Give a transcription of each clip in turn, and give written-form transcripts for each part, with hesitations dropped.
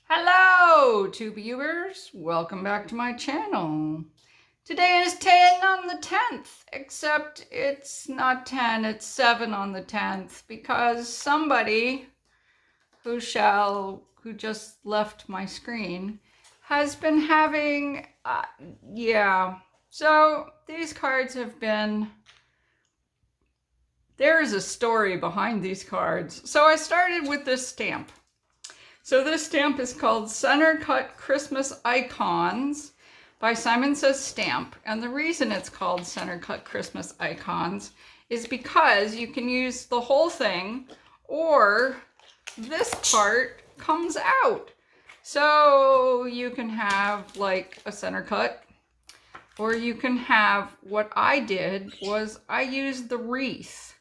Hello, tube viewers. Welcome back to my channel. Today is 10 on the 10th, except it's not 10, it's 7 on the 10th, because somebody who just left my screen has been having, So these cards have been, there is a story behind these cards. So I started with this stamp. So this stamp is called Center Cut Christmas Icons by Simon Says Stamp. And the reason it's called Center Cut Christmas Icons is because you can use the whole thing, or this part comes out. So you can have like a center cut, or you can have, what I did was I used the wreath.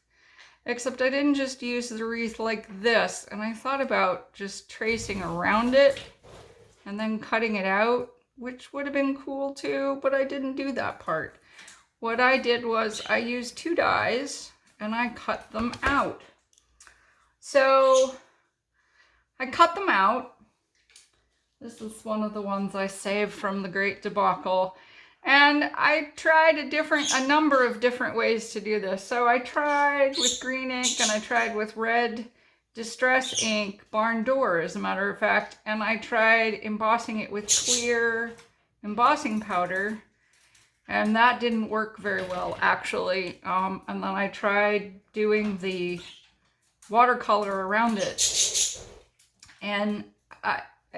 Except I didn't just use the wreath like this, and I thought about just tracing around it and then cutting it out, which would have been cool too, but I didn't do that part. What I did was I used 2 dies and I cut them out. So I cut them out. This is one of the ones I saved from the Great Debacle. And I tried a number of different ways to do this. So I tried with green ink, and I tried with red distress ink, barn door as a matter of fact, and I tried embossing it with clear embossing powder, and that didn't work very well actually. And then I tried doing the watercolor around it, and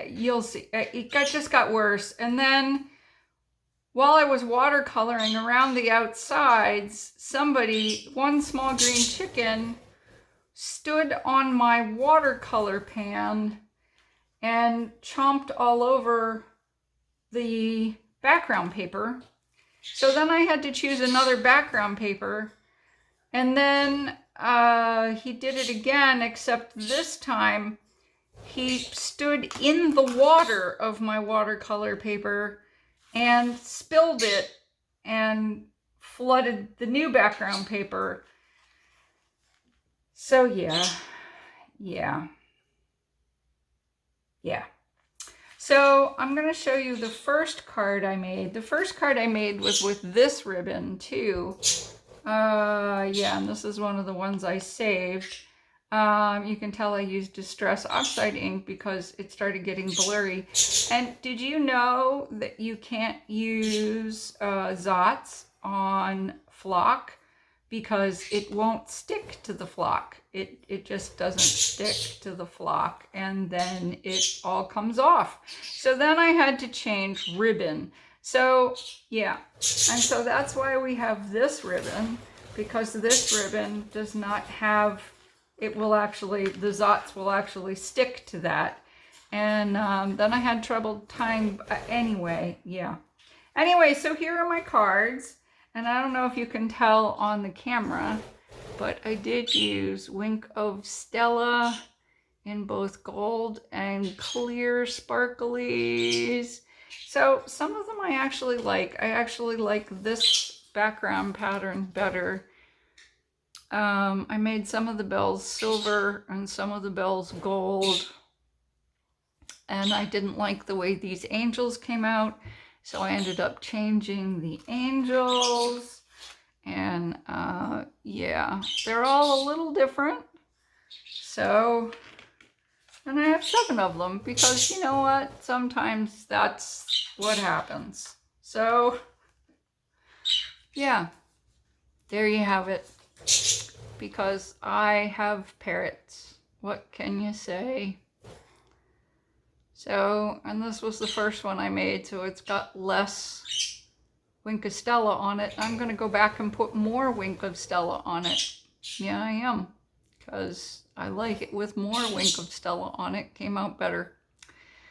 you'll see, it just got worse. And then while I was watercoloring around the outsides, one small green chicken, stood on my watercolor pan and chomped all over the background paper. So then I had to choose another background paper. And then he did it again, except this time he stood in the water of my watercolor paper and spilled it and flooded the new background paper. So yeah. So I'm going to show you the first card I made. The first card I made was with this ribbon too. And this is one of the ones I saved. You can tell I used Distress Oxide ink because it started getting blurry. And did you know that you can't use Zots on flock because it won't stick to the flock? It just doesn't stick to the flock, and then it all comes off. So then I had to change ribbon. So yeah, and so that's why we have this ribbon, because this ribbon does not have, the Zots will actually stick to that. And then I had trouble tying, anyway, so here are my cards. And I don't know if you can tell on the camera, but I did use Wink of Stella in both gold and clear sparklies. So some of them I actually like. I actually like this background pattern better. I made some of the bells silver and some of the bells gold. And I didn't like the way these angels came out, so I ended up changing the angels. And they're all a little different. So, and I have 7 of them because you know what? Sometimes that's what happens. So, yeah, there you have it. Because I have parrots. What can you say? So, and this was the first one I made, so it's got less Wink of Stella on it. I'm going to go back and put more Wink of Stella on it. Yeah, I am. Because I like it with more Wink of Stella on it. Came out better.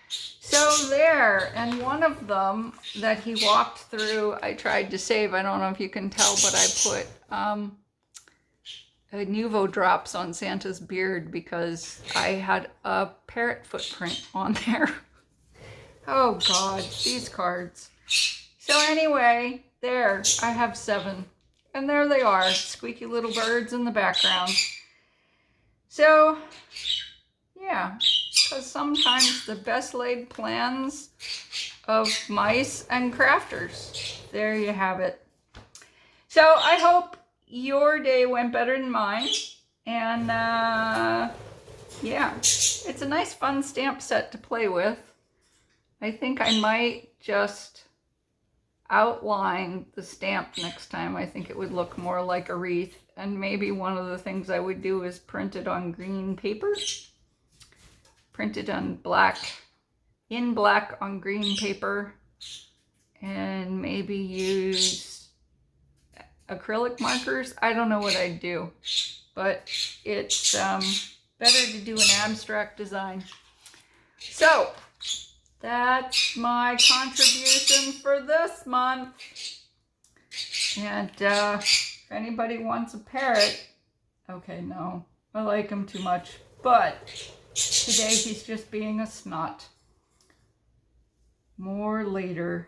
So there, and one of them that he walked through, I tried to save. I don't know if you can tell, but I put Nuvo drops on Santa's beard because I had a parrot footprint on there. Oh God, these cards. So anyway, there, I have 7. And there they are, squeaky little birds in the background. So, yeah. because sometimes the best laid plans of mice and crafters. There you have it. So I hope your day went better than mine. And yeah, it's a nice fun stamp set to play with. I think I might just outline the stamp next time. I think it would look more like a wreath. And maybe one of the things I would do is print it on green paper. Print it on black, in black on green paper. And maybe use acrylic markers. I don't know what I'd do, but it's better to do an abstract design. So that's my contribution for this month. And if anybody wants a parrot, okay, no, I like him too much, but today he's just being a snot. More later.